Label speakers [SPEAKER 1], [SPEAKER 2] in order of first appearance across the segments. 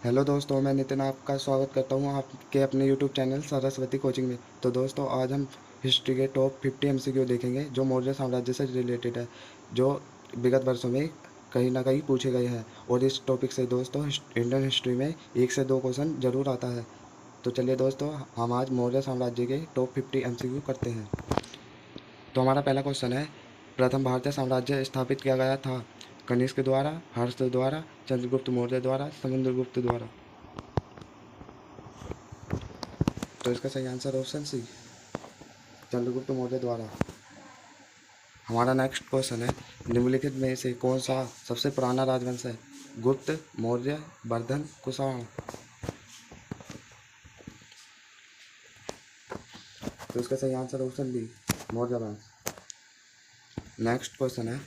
[SPEAKER 1] Hello दोस्तों, मैं नितिन आपका स्वागत करता हूँ आपके अपने यूट्यूब चैनल सरस्वती कोचिंग में। तो दोस्तों, आज हम हिस्ट्री के टॉप 50 एमसीक्यू देखेंगे जो मौर्य साम्राज्य से रिलेटेड है, जो विगत वर्षों में कहीं ना कहीं पूछे गए हैं। और इस टॉपिक से दोस्तों इंडियन हिस्ट्री में 1 से 2 क्वेश्चन जरूर आता है। तो चलिए दोस्तों, हम आज मौर्य साम्राज्य के टॉप 50 एमसीक्यू करते हैं। तो हमारा पहला क्वेश्चन है, प्रथम भारतीय साम्राज्य स्थापित किया गया था कनिष्क द्वारा, हर्ष द्वारा, चंद्रगुप्त मौर्य द्वारा, समुद्रगुप्त द्वारा। तो इसका सही answer option C, Chandragupta Maurya द्वारा। हमारा नेक्स्ट क्वेश्चन है, निम्नलिखित में से कौन सा सबसे पुराना राजवंश है? गुप्त, मौर्य, वर्धन, कुषाण। तो इसका सही आंसर ऑप्शन बी, मौर्य वंश। नेक्स्ट क्वेश्चन है,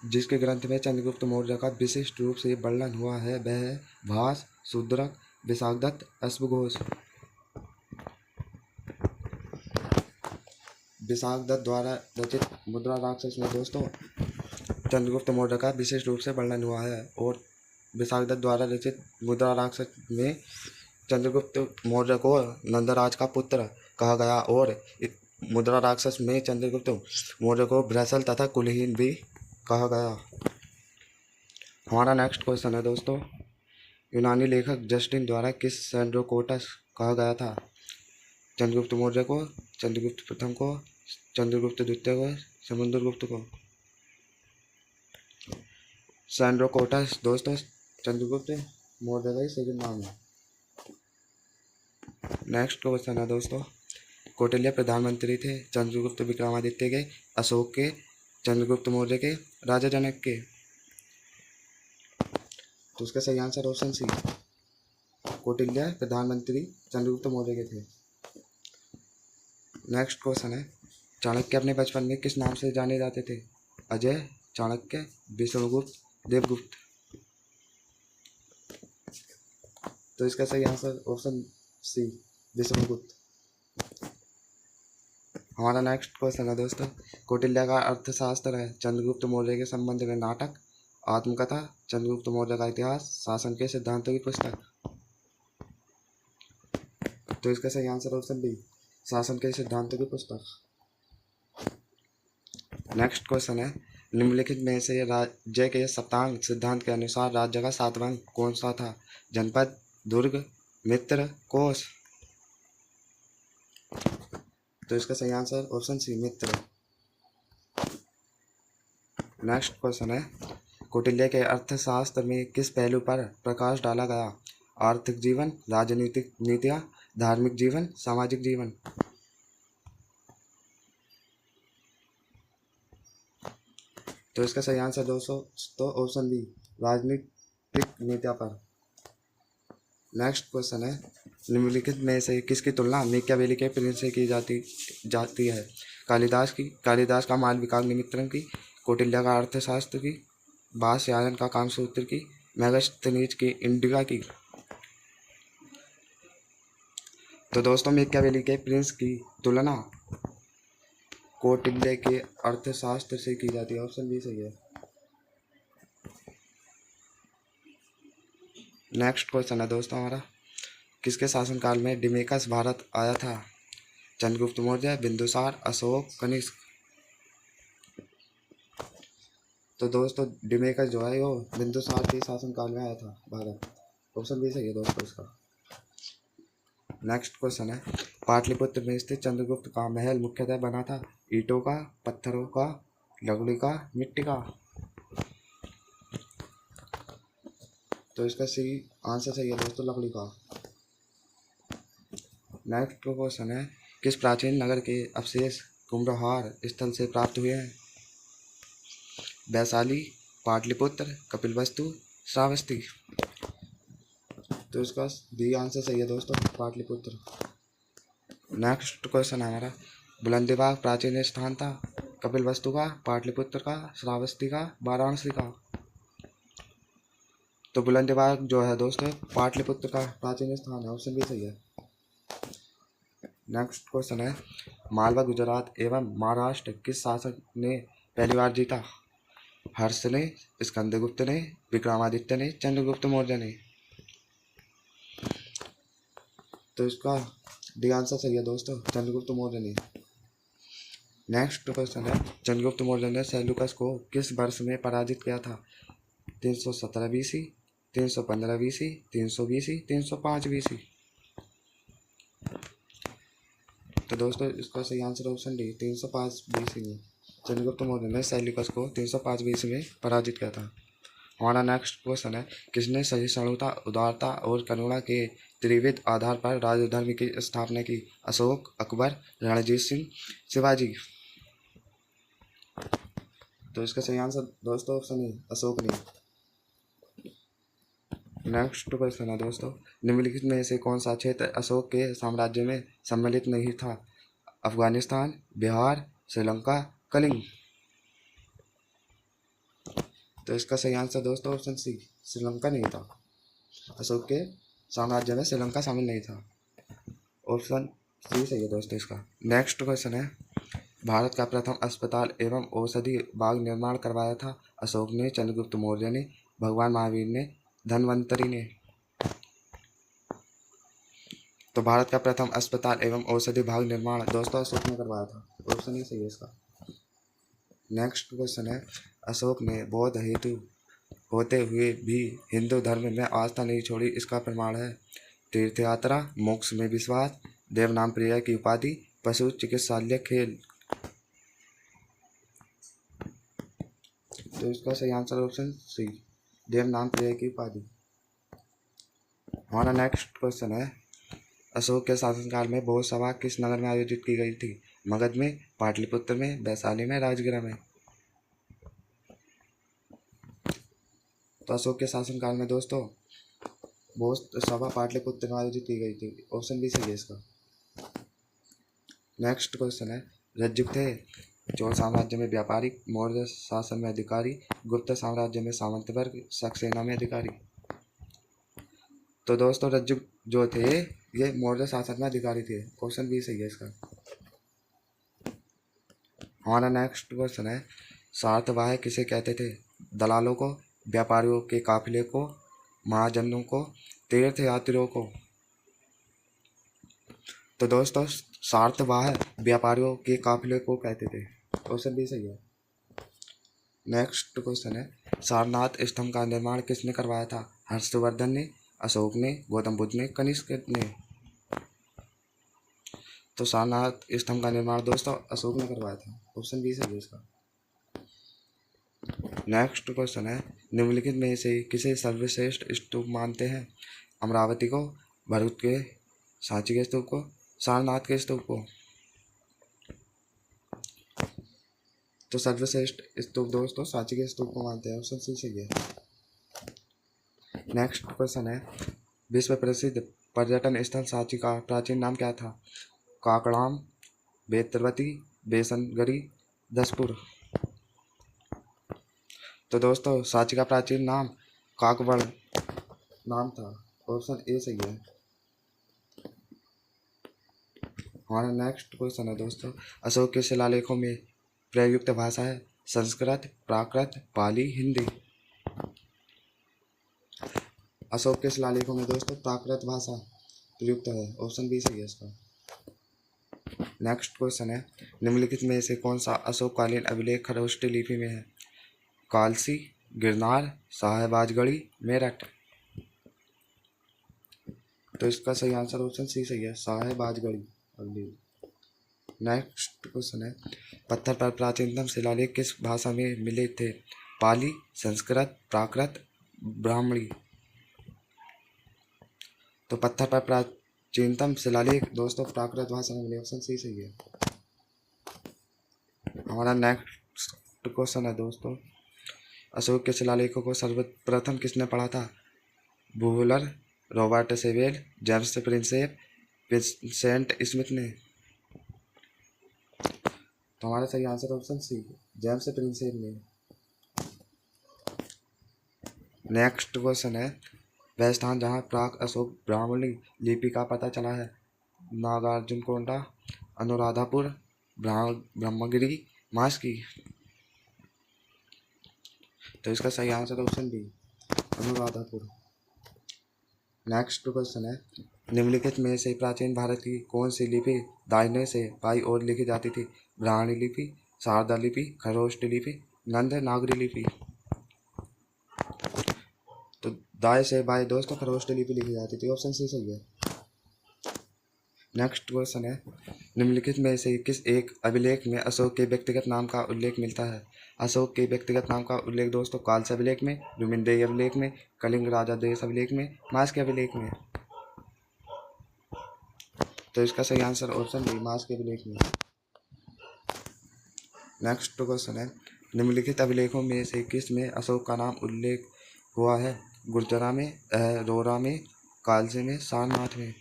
[SPEAKER 1] जिसके ग्रंथ में चंद्रगुप्त मौर्य का विशिष्ट रूप से वर्णन हुआ है वह है भास, शूद्रक, विशाखदत्त, अश्वघोष। विशाखदत्त द्वारा रचित मुद्रा राक्षस में दोस्तों चंद्रगुप्त मौर्य का विशेष रूप से वर्णन हुआ है। और विशाखदत्त द्वारा रचित मुद्रा राक्षस में चंद्रगुप्त मौर्य को नंदराज का पुत्र कहा गया। और मुद्रा राक्षस में चंद्रगुप्त मौर्य को भ्रसल तथा कुलहीन भी कहा गया। हमारा नेक्स्ट क्वेश्चन है दोस्तों, यूनानी लेखक जस्टिन द्वारा किस सेंड्रोकोटस कहा गया था? चंद्रगुप्त मौर्य को, चंद्रगुप्त प्रथम को, चंद्रगुप्त द्वितीय को, समुद्रगुप्त को। सैंड्रोकोटस दोस्तों चंद्रगुप्त मौर्य का ही सेकंड नाम है। नेक्स्ट क्वेश्चन है दोस्तों, कौटिल्य प्रधानमंत्री थे चंद्रगुप्त विक्रमादित्य के, अशोक के, चंद्रगुप्त मौर्य के, राजा जनक के। तो उसका सही आंसर ऑप्शन सी, कौटिल्य प्रधानमंत्री चंद्रगुप्त मौर्य के थे। नेक्स्ट क्वेश्चन है, चाणक्य अपने बचपन में किस नाम से जाने जाते थे? अजय, चाणक्य, विष्णुगुप्त, देवगुप्त। तो इसका सही आंसर ऑप्शन सी, विष्णुगुप्त। हमारा नेक्स्ट क्वेश्चन है दोस्तों, कौटिल्य का अर्थशास्त्र है चंद्रगुप्त मौर्य के संबंध में नाटक, आत्मकथा, चंद्रगुप्त मौर्य का इतिहास, शासन के सिद्धांतों की पुस्तक। तो इसका सही आंसर ऑप्शन बी, शासन के सिद्धांतों की पुस्तक। नेक्स्ट क्वेश्चन है, निम्नलिखित में से राज्य के सप्तांग सिद्धांत के अनुसार राज्य का सातवां अंक कौन सा था? जनपद, दुर्ग, मित्र, कोष। तो इसका सही आंसर ऑप्शन सी, मित्र। नेक्स्ट क्वेश्चन है, कौटिल्य के अर्थशास्त्र में किस पहलू पर प्रकाश डाला गया? आर्थिक जीवन, राजनीतिक नीतियाँ, धार्मिक जीवन, सामाजिक जीवन। तो इसका सही आंसर दोस्तों तो ऑप्शन बी, राजनीतिक नीतियाँ पर। नेक्स्ट क्वेश्चन है, निम्नलिखित में से किसकी तुलना मेकियावेली के प्रिंस से की जाती है? कालिदास का मालविका निमित्रम की, कौटिल्य का अर्थशास्त्र की, वात्स्यायन का कामसूत्र की, मेगास्थनीज की इंडिका की। तो दोस्तों मेकियावेली के प्रिंस की तुलना कौटिल्य के अर्थशास्त्र से की जाती है। ऑप्शन बी सही है। नेक्स्ट क्वेश्चन है दोस्तों हमारा, किसके शासनकाल में डिमेकस भारत आया था? चंद्रगुप्त मौर्य, बिंदुसार, अशोक, कनिष्क। तो दोस्तों डिमेकस जो है वो बिंदुसार के शासनकाल में आया था भारत। ऑप्शन बी सही है दोस्तों इसका। नेक्स्ट क्वेश्चन है, पाटलिपुत्र में स्थित चंद्रगुप्त का महल मुख्यतः बना था ईंटों का, पत्थरों का, लकड़ी का, मिट्टी का। तो इसका सही आंसर सही है दोस्तों, लकड़ी का। नेक्स्ट क्वेश्चन है, किस प्राचीन नगर के अवशेष कुम्भलहार स्थल से प्राप्त हुए हैं? वैशाली, पाटलिपुत्र, कपिलवस्तु, श्रावस्ती। तो इसका डी आंसर सही है दोस्तों, पाटलिपुत्र। नेक्स्ट क्वेश्चन है हमारा, बुलंदीबाग प्राचीन स्थान था कपिलवस्तु का, पाटलिपुत्र का, श्रावस्ती का, वाराणसी का। तो बुलंदीबाग जो है दोस्तों पाटलिपुत्र का प्राचीन स्थान है। ऑप्शन भी सही है। नेक्स्ट क्वेश्चन है, मालवा, गुजरात एवं महाराष्ट्र किस शासक ने पहली बार जीता? हर्ष ने, स्कंदगुप्त ने, विक्रमादित्य ने, चंद्रगुप्त मौर्य ने। तो इसका डी आंसर सही है दोस्तों, चंद्रगुप्त मौर्य ने। नेक्स्ट क्वेश्चन है, चंद्रगुप्त मौर्य ने सेल्यूकस को किस वर्ष में पराजित किया था? 317 बीसी, 315 बीसी, 300 बीसी, 305 बीसी। तो दोस्तों इसका सही आंसर ऑप्शन डी, 305 बीसी में चंद्रगुप्त मौर्य ने सेल्यूकस को 305 बीसी में पराजित किया था। हमारा नेक्स्ट क्वेश्चन है, किसने सहिष्णुता, उदारता और करुणा के त्रिविध आधार पर राजधर्म की स्थापना की? अशोक, अकबर, रणजीत सिंह, शिवाजी। तो इसका सही आंसर दोस्तों ऑप्शन ए, अशोक ने। नेक्स्ट क्वेश्चन है दोस्तों, निम्नलिखित में से कौन सा क्षेत्र अशोक के साम्राज्य में सम्मिलित नहीं था? अफगानिस्तान, बिहार, श्रीलंका, कलिंग। तो इसका सही आंसर दोस्तों ऑप्शन सी, श्रीलंका नहीं था। अशोक के साम्राज्य में श्रीलंका शामिल नहीं था। ऑप्शन सी सही है दोस्तों इसका। नेक्स्ट क्वेश्चन है, भारत का प्रथम अस्पताल एवं औषधि बाग निर्माण करवाया था? अशोक ने, चंद्रगुप्त मौर्य ने, भगवान महावीर ने, धन्वंतरि ने। तो भारत का प्रथम अस्पताल एवं औषधि बाग निर्माण दोस्तों अशोक ने करवाया था। ऑप्शन ही सही है इसका। नेक्स्ट क्वेश्चन है, अशोक ने बौद्ध हेतु होते हुए भी हिंदू धर्म में आस्था नहीं छोड़ी, इसका प्रमाण है? तीर्थ यात्रा, मोक्ष में विश्वास, देवनाम प्रिय की उपाधि, पशु चिकित्सालय खेल। तो इसका सही आंसर ऑप्शन सी, देवनाम प्रिय की उपाधि। हमारा नेक्स्ट क्वेश्चन है, अशोक के शासनकाल में बौद्ध सभा किस नगर में आयोजित की गई थी? मगध में, पाटलिपुत्र में, वैशाली में, राजगृह में। तो अशोक के शासनकाल में दोस्तों बौद्ध सभा पाटलिपुत्र में आयोजित की गई थी। ऑप्शन बी सही है इसका। नेक्स्ट क्वेश्चन है, रज्जुक थे चोल साम्राज्य में व्यापारी, मौर्य शासन में अधिकारी, गुप्त साम्राज्य में सामंत वर्ग, सक्सेना में अधिकारी। तो दोस्तों रज्जुक जो थे ये मौर्य शासन में अधिकारी थे। ऑप्शन बी सही है इसका। हमारा नेक्स्ट क्वेश्चन है, सार्थवाह किसे कहते थे? दलालों को, व्यापारियों के काफिले को, महाजनों को, तीर्थ यात्रियों को। तो दोस्तों सार्थवाह व्यापारियों के काफिले को कहते थे। ऑप्शन बी सही है। नेक्स्ट क्वेश्चन है, सारनाथ स्तंभ का निर्माण किसने करवाया था? हर्षवर्धन ने, अशोक ने, गौतम बुद्ध ने, कनिष्क ने। तो सारनाथ स्तंभ का निर्माण दोस्तों अशोक ने करवाया था। ऑप्शन बी सही है इसका। नेक्स्ट क्वेश्चन है, निम्नलिखित में से किसे सर्वश्रेष्ठ स्तूप मानते हैं? अमरावती को, भरूच के सांची के स्तूप को, सारनाथ के स्तूप को। तो सर्वश्रेष्ठ स्तूप दोस्तों सांची के स्तूप को मानते हैं। ऑप्शन सी सही है। नेक्स्ट क्वेश्चन है, विश्व प्रसिद्ध पर्यटन स्थल सांची का प्राचीन नाम क्या था? काकड़ाम, बेतरवती, बेसनगरी, दसपुर। तो दोस्तों सांची का प्राचीन नाम काकवड़ नाम था। ऑप्शन ए सही है। हमारा नेक्स्ट क्वेश्चन है दोस्तों, अशोक के शिलालेखों में प्रयुक्त भाषा है? संस्कृत, प्राकृत, पाली, हिंदी। अशोक के शिलालेखों में दोस्तों प्राकृत भाषा प्रयुक्त है। ऑप्शन बी सही है इसका। नेक्स्ट क्वेश्चन है, निम्नलिखित में से कौन सा अशोककालीन अभिलेख खरोष्टी लिपि में है? कालसी, गिरनार, साहेबाजगढ़ी, मेरठ। तो इसका सही आंसर ऑप्शन सी सही है, साहेबाजगढ़ी अभिलेख। नेक्स्ट क्वेश्चन है, पत्थर पर प्राचीनतम शिलालेख किस भाषा में मिले थे? पाली, संस्कृत, प्राकृत, ब्राह्मणी। तो पत्थर पर प्राचीनतम शिलालेख दोस्तों प्राकृत भाषा में मिले। ऑप्शन सी सही है। हमारा नेक्स्ट क्वेश्चन है दोस्तों, अशोक के शिलालेखों को सर्वप्रथम किसने पढ़ा था? Buhler, Robert Sewell, James Prinsep, Vincent Smith ने। तो हमारा सही answer option C, James Prinsep ने। नेक्स्ट क्वेश्चन है, वह स्थान जहाँ प्राक अशोक ब्राह्मणी लिपि का पता चला है? नागार्जुनकोंडा, अनुराधापुर, ब्रह्मगिरी, मास्की। तो इसका सही answer option B, Anuradhapura. Next question है, निम्नलिखित में से प्राचीन भारत की कौन सी लिपि दाहिने से बाईं ओर लिखी जाती थी? ब्राह्मणी लिपि, शारदा लिपि, खरोष्ट लिपि, नंद नागरी लिपि। तो दाएं से बाएं दोस्तों खरोष्ट लिपि लिखी जाती थी, ऑप्शन सी सही है। नेक्स्ट क्वेश्चन है, निम्नलिखित में से किस एक अभिलेख में अशोक के व्यक्तिगत नाम का उल्लेख मिलता है? अशोक के व्यक्तिगत नाम का उल्लेख दोस्तों कालस अभिलेख में, रुमिनदेही अभिलेख में, कलिंग राजा देश अभिलेख में, मास के अभिलेख में। तो इसका सही आंसर ऑप्शन बी, मास के अभिलेख में। नेक्स्ट क्वेश्चन है, निम्नलिखित अभिलेखों में से किस में अशोक का नाम उल्लेख हुआ है? गुर्जरा में, रोरा में, कालसे में, सारनाथ में।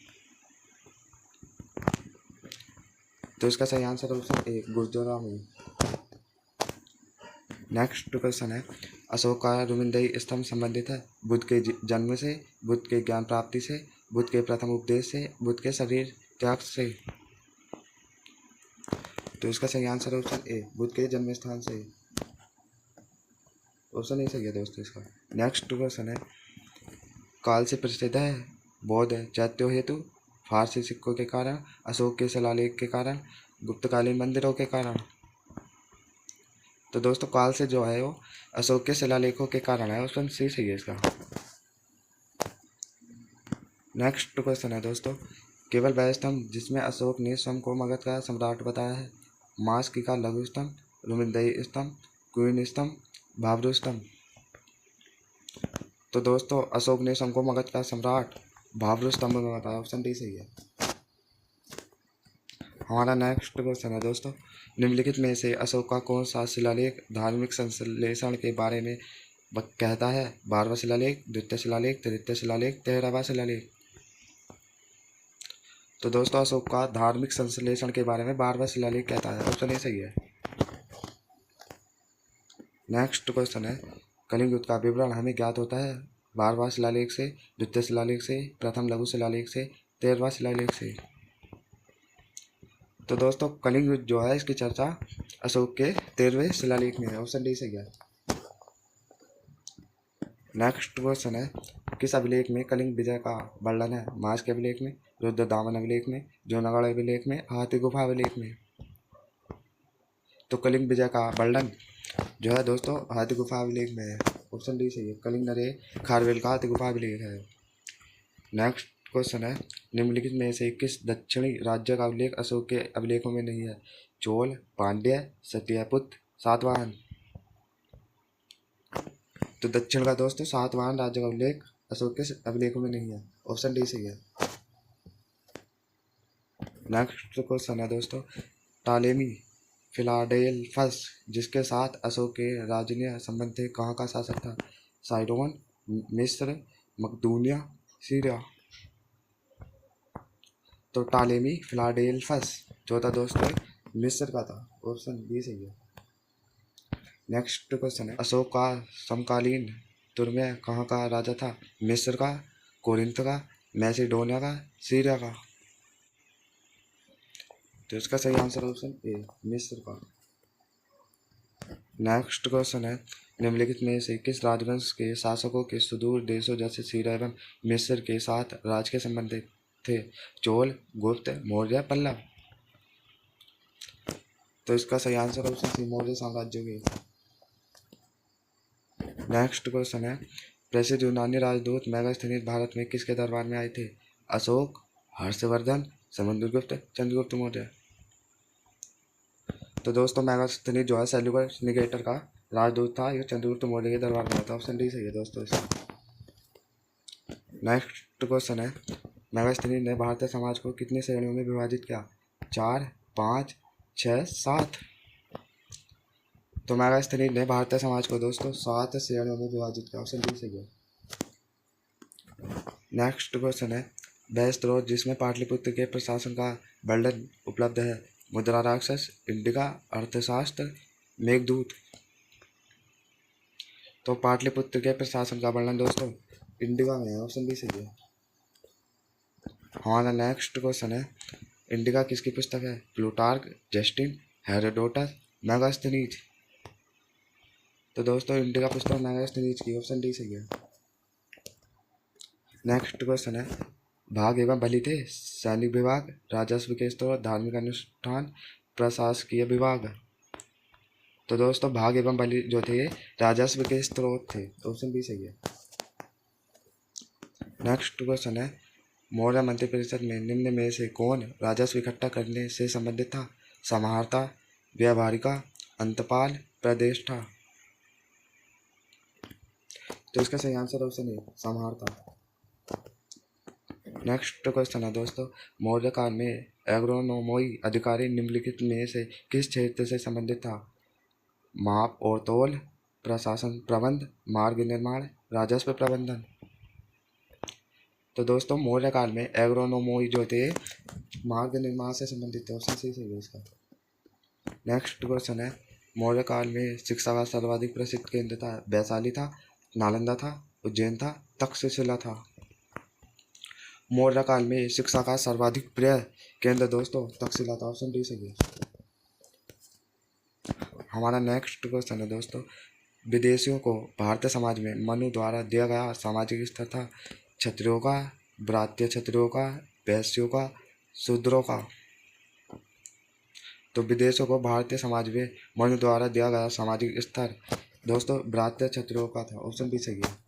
[SPEAKER 1] तो इसका सही आंसर ऑप्शन ए, गुर्जरा में। नेक्स्ट क्वेश्चन है, अशोक का रुमिनदेही स्तंभ संबंधित है बुद्ध के जन्म से, बुद्ध के ज्ञान प्राप्ति से, बुद्ध के प्रथम उपदेश से, बुद्ध के शरीर त्याग से। तो इसका सही आंसर ऑप्शन ए, बुद्ध के जन्म स्थान से। ऑप्शन ए सही है दोस्तों इसका। नेक्स्ट क्वेश्चन है, काल से प्रसिद्ध है बौद्ध चैत्यों हेतु, फारसी सिक्कों के कारण, अशोक के शिलालेख के कारण, गुप्तकालीन मंदिरों के कारण। तो दोस्तों काल से जो है वो अशोक के शिलालेखों के कारण है, ऑप्शन सी सही है इसका। नेक्स्ट क्वेश्चन है दोस्तों, केवल वह स्तंभ जिसमें अशोक ने स्वयं को मगध का सम्राट बताया है? मास्की का लघु स्तंभ, रुमिनदेही स्तंभ, क्वीन स्तंभ, भाबरू स्तंभ। तो दोस्तों अशोक ने स्वयं को मगध का सम्राट भाबरू स्तंभ में बताया, ऑप्शन डी सही है। हमारा नेक्स्ट क्वेश्चन है दोस्तों, निम्नलिखित में से अशोक का कौन सा शिलालेख धार्मिक संश्लेषण के बारे में कहता है? 12वां शिलालेख, द्वितीय शिलालेख, तृतीय शिलालेख, 13वां शिलालेख। तो दोस्तों अशोक का धार्मिक संश्लेषण के बारे में 12वां शिलालेख कहता है, ऑप्शन ए सही है। नेक्स्ट क्वेश्चन है, कलिंग युद्ध का विवरण हमें ज्ञात होता है 12वां शिलालेख से, द्वितीय शिलालेख से, प्रथम लघु शिलालेख से, 13वां शिलालेख से। तो दोस्तों कलिंग युद्ध जो है इसकी चर्चा अशोक के 13वें शिलालेख में है, ऑप्शन डी सही है। नेक्स्ट क्वेश्चन है, किस अभिलेख में कलिंग विजय का वर्णन है? मास के अभिलेख में, रुद्रदामन अभिलेख में, जूनागढ़ अभिलेख में, हाथी गुफा अभिलेख में। तो कलिंग विजय का वर्णन जो है दोस्तों हाथी गुफा अभिलेख में है, ऑप्शन डी सही है। कलिंग नरेश खारवेल का हाथी गुफा अभिलेख है। नेक्स्ट क्वेश्चन है, निम्नलिखित में से किस दक्षिणी राज्य का उल्लेख अशोक के अभिलेखों में नहीं है? चोल, पांड्य, सत्यपुत्र, सातवाहन। तो दक्षिण का दोस्तों सातवाहन राज्य का उल्लेख अशोक के अभिलेखों में नहीं है, ऑप्शन डी सही है। नेक्स्ट क्वेश्चन है दोस्तों, टालेमी फिलाडेल्फस जिसके साथ अशोक के राजनीय संबंध थे कहाँ का शासक था? साइडोन, मिस्र, मकदूनिया, सीरिया। तो टालेमी फिलाडेल्फस जो था दोस्तों मिस्र का था, ऑप्शन बी सही है। नेक्स्ट क्वेश्चन है, अशोक का समकालीन तुर्मे कहाँ का राजा था? मिस्र का, कोरिंथ का, मैसिडोनिया का, सीरिया का। तो इसका सही आंसर ऑप्शन ए, मिस्र का। नेक्स्ट क्वेश्चन है, निम्नलिखित में से किस राजवंश के शासकों के सुदूर देशों जैसे सीरिया एवं मिस्र के साथ राज के संबंध थे? चोल, गुप्त, मौर्य, पल्लव। तो इसका सही आंसर ऑप्शन सी, मौर्य साम्राज्य के। नेक्स्ट क्वेश्चन है, प्रसिद्ध यूनानी राजदूत मेगास्थनीज भारत में किसके दरबार में आए थे? अशोक, हर्षवर्धन, समुद्रगुप्त, चंद्रगुप्त मौर्य। तो दोस्तों मेगास्थनीज जो है सेल्यूकस निकेटर का राजदूत था, यह चंद्रगुप्त मौर्य के दरबार में था, ऑप्शन डी सही है दोस्तों इसका। नेक्स्ट क्वेश्चन है, मेगास्थनीज ने भारतीय समाज को कितनी श्रेणियों में विभाजित किया? 4, 5, 6, 7। तो मेगास्थनीज ने भारतीय समाज को दोस्तों 7 श्रेणियों में विभाजित किया, ऑप्शन डी सही है। नेक्स्ट क्वेश्चन है, वह स्रोत जिसमें पाटलिपुत्र के प्रशासन का वर्णन उपलब्ध है? मुद्रा राक्षस, इंडिका, अर्थशास्त्र, मेघदूत। तो पाटलिपुत्र के प्रशासन का वर्णन दोस्तों इंडिका में है, ऑप्शन बी सही है। हमारा नेक्स्ट क्वेश्चन है, इंडिका किसकी पुस्तक है? Plutarch, Justin, Herodotus, Megasthenes. तो दोस्तों इंडिका पुस्तक मेगास्थनीज की, ऑप्शन डी सही है। नेक्स्ट क्वेश्चन है, भाग एवं बलि थे सैनिक विभाग, राजस्व के स्रोत, धार्मिक अनुष्ठान, प्रशासकीय विभाग। तो दोस्तों भाग एवं बलि जो थे राजस्व के स्रोत थे, ऑप्शन बी सही है। नेक्स्ट क्वेश्चन है, मौर्य मंत्रिपरिषद में निम्न में से कौन राजस्व इकट्ठा करने से संबंधित था? समाहर्ता, व्यावहारिका, अंतपाल, प्रदेष्टा। तो इसका सही आंसर ऑप्शन ए समाहर्ता। नेक्स्ट क्वेश्चन है दोस्तों, मौर्य काल में एग्रोनोमोई अधिकारी निम्नलिखित में से किस क्षेत्र से संबंधित था? माप और तौल, प्रशासन प्रबंध, मार्ग निर्माण, राजस्व प्रबंधन। तो दोस्तों मौर्य काल में एग्रोनोमोई जो थे मार्ग निर्माण से संबंधित थे, ऑप्शन सी सही है इसका। नेक्स्ट क्वेश्चन है, मौर्य काल में शिक्षा का सर्वाधिक प्रसिद्ध केंद्र था? वैशाली था, नालंदा था, उज्जैन था, तक्षशिला था। मौर्य काल में शिक्षा का सर्वाधिक प्रिय केंद्र दोस्तों तक्षशिला था, ऑप्शन डी सही है। हमारा नेक्स्ट क्वेश्चन है दोस्तों, विदेशियों को भारतीय समाज में मनु द्वारा दिया गया सामाजिक स्तर था? क्षत्रियों का, ब्रात्य क्षत्रियों का, वैश्यों का, शूद्रों का। तो विदेशों को भारतीय समाज में मनु द्वारा दिया गया सामाजिक स्तर दोस्तों ब्रात्य क्षत्रियों का था, ऑप्शन बी सही है।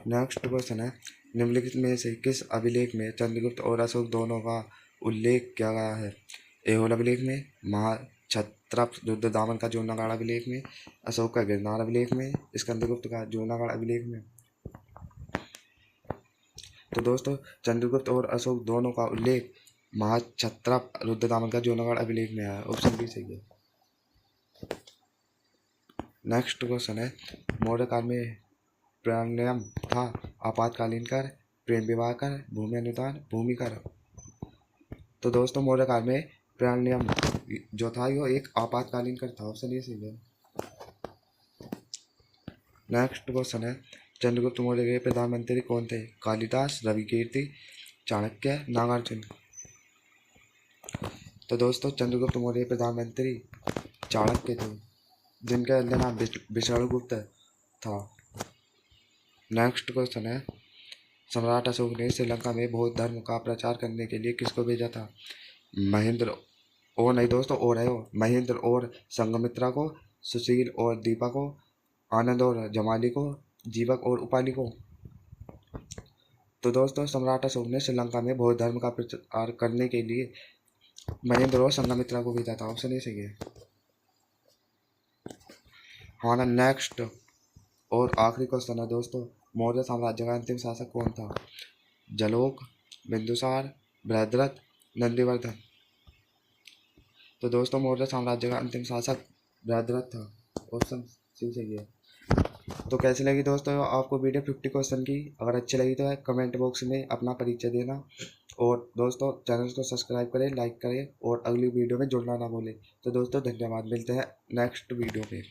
[SPEAKER 1] नेक्स्ट क्वेश्चन है, निम्नलिखित में से किस अभिलेख में चंद्रगुप्त और अशोक दोनों का उल्लेख किया गया है? ऐहोल अभिलेख में, महाक्षत्रप रुद्रदामन का जूनागढ़ अभिलेख में, अशोक का गिरनार अभिलेख में, स्कंदगुप्त का जूनागढ़ अभिलेख में। तो दोस्तों चंद्रगुप्त और अशोक दोनों का उल्लेख महाक्षत्रप रुद्रदामन का जूनागढ़ अभिलेख में है, ऑप्शन बी सही है। नेक्स्ट क्वेश्चन है, मौर्य काल में प्रणयम था? आपातकालीन कर, प्रेम विवाह कर, भूमि अनुदान, भूमि कर। तो दोस्तों मौर्य काल में प्रणयम जो था वो एक आपातकालीन कर था, ऑप्शन ए सही है। नेक्स्ट क्वेश्चन है, चंद्रगुप्त मौर्य के प्रधानमंत्री कौन थे? कालिदास, रविकीर्ति, चाणक्य, नागार्जुन। तो दोस्तों चंद्रगुप्त मौर्य प्रधानमंत्री चाणक्य थे, जिनका नाम विष्णुगुप्त था। नेक्स्ट क्वेश्चन है, सम्राट अशोक ने श्रीलंका में बौद्ध धर्म का प्रचार करने के लिए किसको भेजा था? महेंद्र और नहीं दोस्तों और है वो, महेंद्र और संघमित्रा को, सुशील और दीपा को, आनंद और जमाली को, जीवक और उपाली को। तो दोस्तों सम्राट अशोक ने श्रीलंका में बौद्ध धर्म का प्रचार करने के लिए महेंद्र और संघमित्रा को भेजा था, ऑप्शन ए सही है। हमारा नेक्स्ट और आखिरी क्वेश्चन है दोस्तों, मौर्य साम्राज्य का अंतिम शासक कौन था? जलोक, बिंदुसार, बृहद्रथ, नंदीवर्धन। तो दोस्तों मौर्य साम्राज्य का अंतिम शासक बृहद्रथ था, ऑप्शन सी सही है। तो कैसी लगी दोस्तों आपको वीडियो 50 क्वेश्चन की? अगर अच्छी लगी तो कमेंट बॉक्स में अपना परिचय देना, और दोस्तों चैनल को सब्सक्राइब करें, लाइक करें और अगली वीडियो में जुड़ना ना भूलें। तो दोस्तों धन्यवाद, मिलते हैं नेक्स्ट वीडियो में।